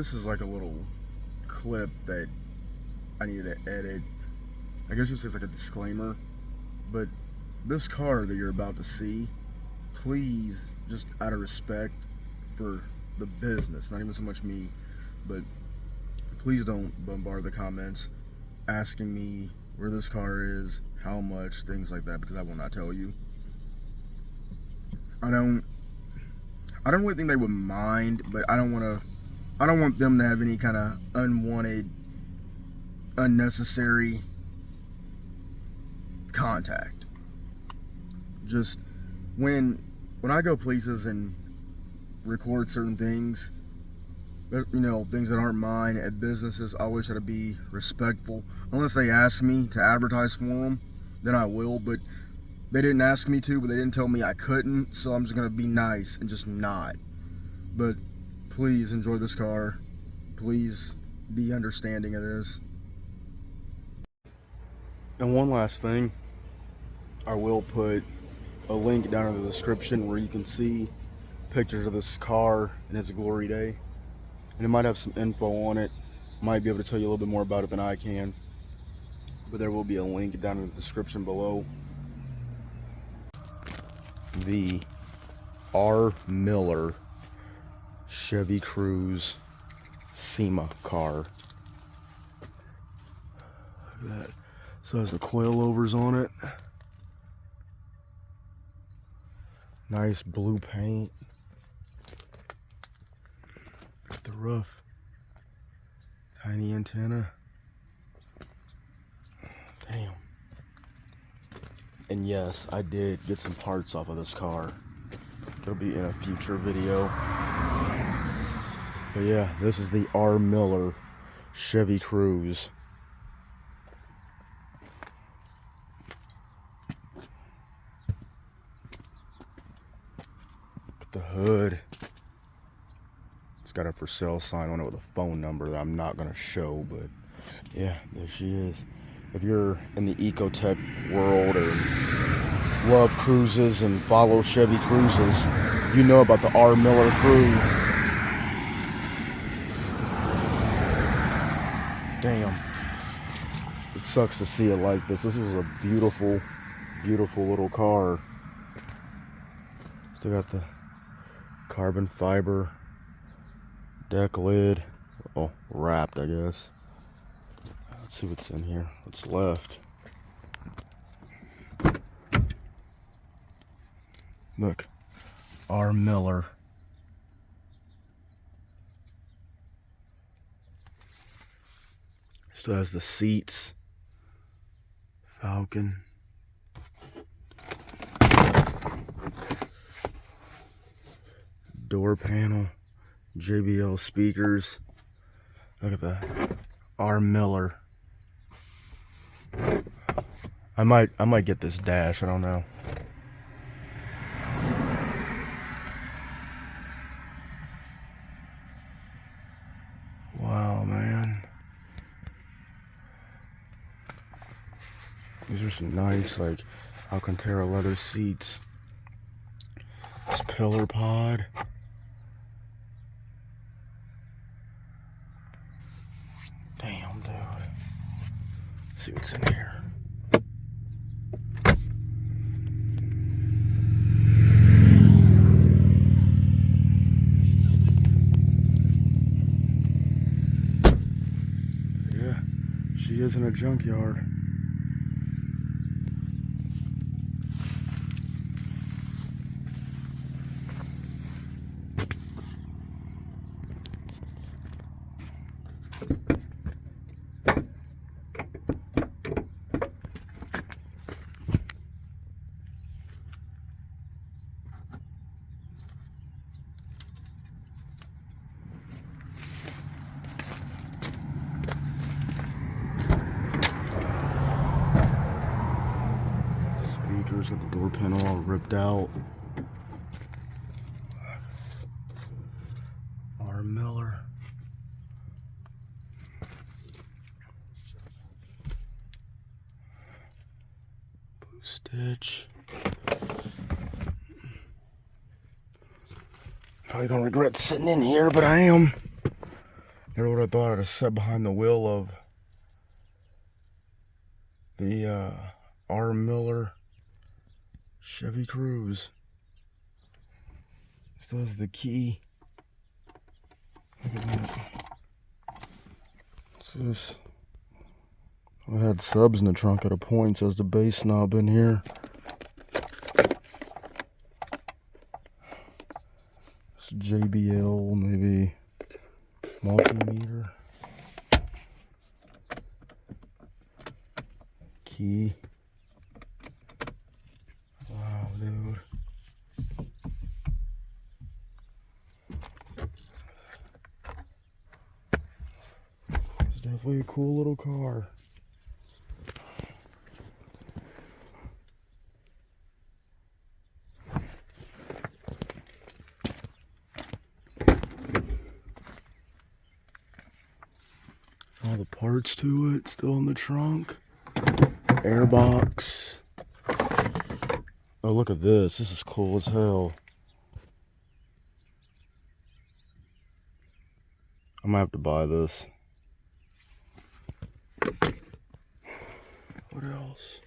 this is like a little clip that I needed to edit. I guess you would say it's like a disclaimer, but this car that you're about to see, please, just out of respect for the business, not even so much me, but please don't bombard the comments asking me where this car is, how much, things like that, because I will not tell you. I don't really think they would mind, but I don't want them to have any kind of unwanted, unnecessary contact. Just when I go places and record certain things, things that aren't mine at businesses, I always try to be respectful. Unless they ask me to advertise for them, then I will, but they didn't ask me to, but they didn't tell me I couldn't, so I'm just gonna be nice and just not. But please enjoy this car. Please be understanding of this. And one last thing, I will put a link down in the description where you can see pictures of this car in its glory day. And it might have some info on it. Might be able to tell you a little bit more about it than I can. But there will be a link down in the description below. The R. Miller Chevy Cruze SEMA car. Look at that. So it has the coilovers on it. Nice blue paint. Got the roof. Tiny antenna. Damn. And yes, I did get some parts off of this car. It'll be in a future video. But yeah, this is the R. Miller Chevy Cruze. Look at the hood. It's got a for sale sign on it with a phone number that I'm not going to show, but yeah, there she is. If you're in the ecotech world or love cruises and follow Chevy Cruzes, you know about the R. Miller Cruze. Damn. It sucks to see it like this. This was a beautiful, beautiful little car. Still got the carbon fiber deck lid. Oh, wrapped, I guess. Let's see what's in here. What's left? Look, R. Miller. Still has the seats. Falcon. Door panel. JBL speakers. Look at that. R. Miller. I might get this dash, I don't know. Wow, man. These are some nice, like, Alcantara leather seats. This pillar pod. Damn, dude. Let's see what's in here. Yeah, she is in a junkyard. Speakers, got the door panel all ripped out. R. Miller. Blue stitch. Probably gonna regret sitting in here, but I am. Never would have thought I'd have sat behind the wheel of the R. Miller Chevy Cruze. Still has the key. Look at that. What's this? I had subs in the trunk at a point. Says the bass knob in here. It's JBL, maybe multimeter. Key. Wow, dude. It's definitely a cool little car. All the parts to it still in the trunk. Airbox. Oh, look at this. This is cool as hell. I might have to buy this. What else?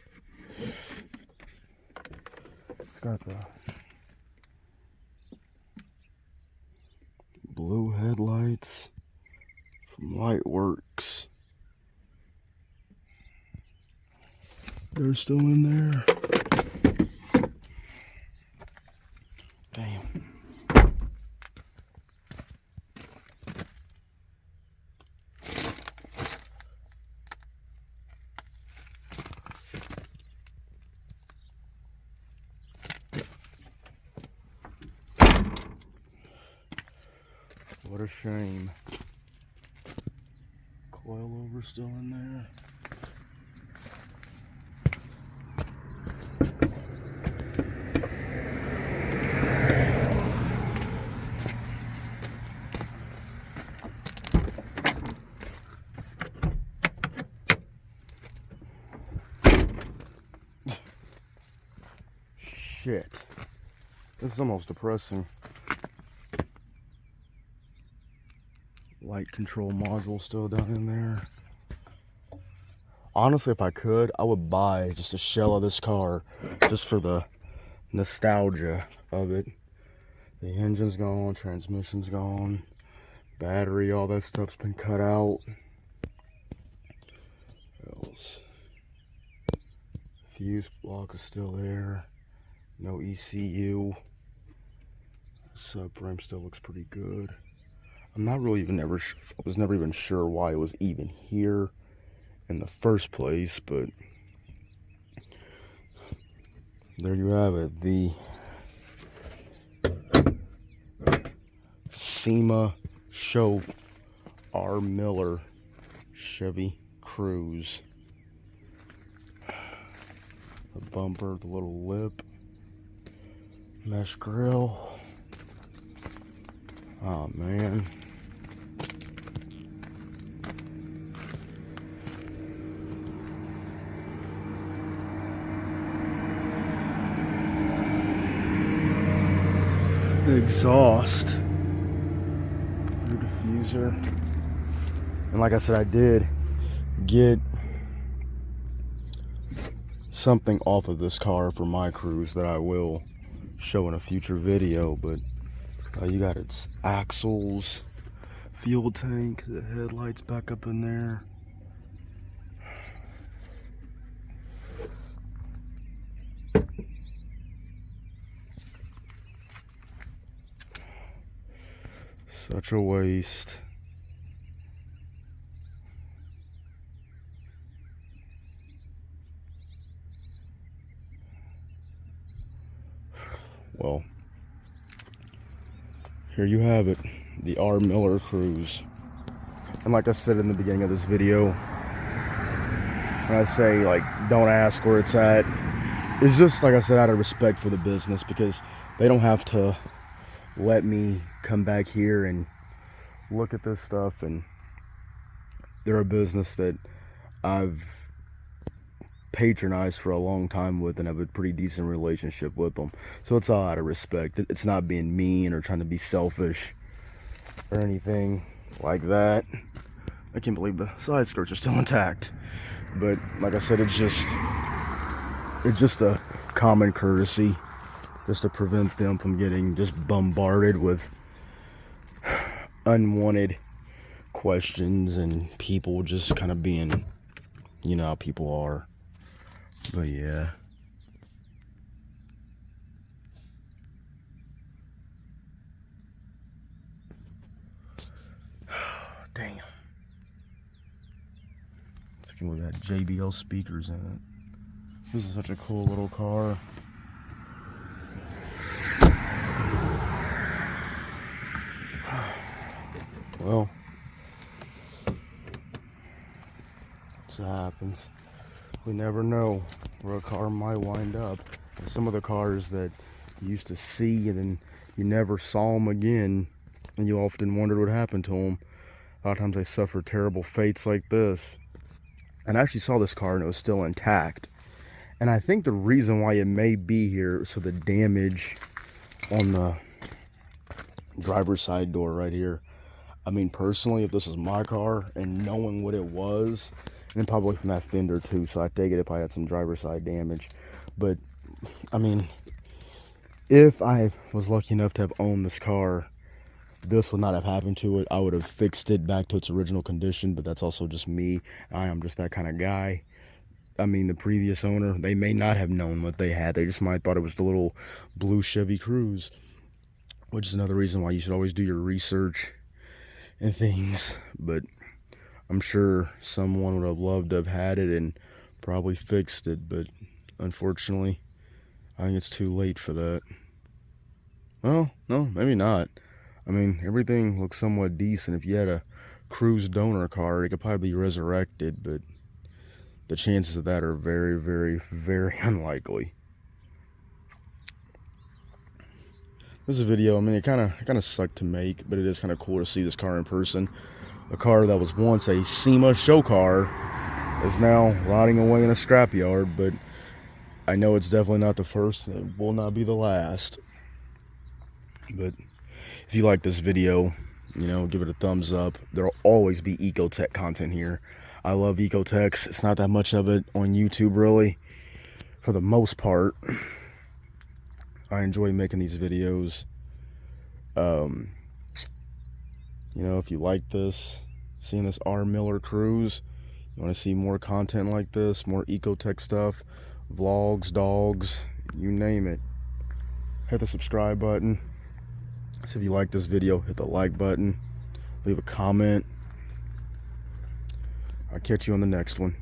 It's got the blue headlights from Lightworks. They're still in there. Damn. What a shame. Coilover still in there. Shit. This is almost depressing. Light control module still down in there. Honestly, if I could, I would buy just a shell of this car just for the nostalgia of it. The engine's gone, transmission's gone, battery, all that stuff's been cut out. What else? Fuse block is still there. No ECU. Subframe still looks pretty good. I'm not really even I was never even sure why it was even here in the first place, but there you have it. The SEMA Show R. Miller Chevy Cruze. The bumper, the little lip, mesh grill. Oh man. The exhaust, rear diffuser, and like I said, I did get something off of this car for my Cruze that I will show in a future video. But you got its axles, fuel tank, the headlights back up in there. Such a waste. Well, here you have it, the R. Miller Cruze. And like I said in the beginning of this video, when I say, like, don't ask where it's at, it's just, like I said, out of respect for the business, because they don't have to let me come back here and look at this stuff. And they're a business that I've patronized for a long time with and have a pretty decent relationship with them. So it's all out of respect. It's not being mean or trying to be selfish or anything. like that. I can't believe the side skirts are still intact. But like I said, it's just a common courtesy just to prevent them from getting just bombarded with unwanted questions and people just kind of being, you know how people are. But yeah. Damn. Let's see, we got JBL speakers in it. This is such a cool little car. Well, that's what happens. We never know where a car might wind up. And some of the cars that you used to see and then you never saw them again, and you often wondered what happened to them. A lot of times they suffer terrible fates like this. And I actually saw this car and it was still intact. And I think the reason why it may be here, so the damage on the driver's side door right here. I mean, personally, if this was my car and knowing what it was, and then probably from that fender too, so I take it if I had some driver's side damage. But I mean, if I was lucky enough to have owned this car, this would not have happened to it. I would have fixed it back to its original condition, but that's also just me. I am just that kind of guy. I mean, the previous owner, they may not have known what they had. They just might have thought it was the little blue Chevy Cruze, which is another reason why you should always do your research and things. But I'm sure someone would have loved to have had it and probably fixed it, but unfortunately, I think it's too late for that. Well, no, maybe not. I mean, everything looks somewhat decent. If you had a Cruze donor car, it could probably be resurrected, but the chances of that are very, very, very unlikely. This is a video, I mean, it kind of sucked to make, but it is kind of cool to see this car in person. A car that was once a SEMA show car is now rotting away in a scrapyard, but I know it's definitely not the first, and it will not be the last. But if you like this video, you know, give it a thumbs up. There'll always be ecotech content here. I love ecotechs. It's not that much of it on YouTube, really, for the most part. I enjoy making these videos. You know, if you like this, seeing this R. Miller Cruze, you want to see more content like this, more ecotech stuff, vlogs, dogs, you name it, hit the subscribe button. So if you like this video, hit the like button, leave a comment. I'll catch you on the next one.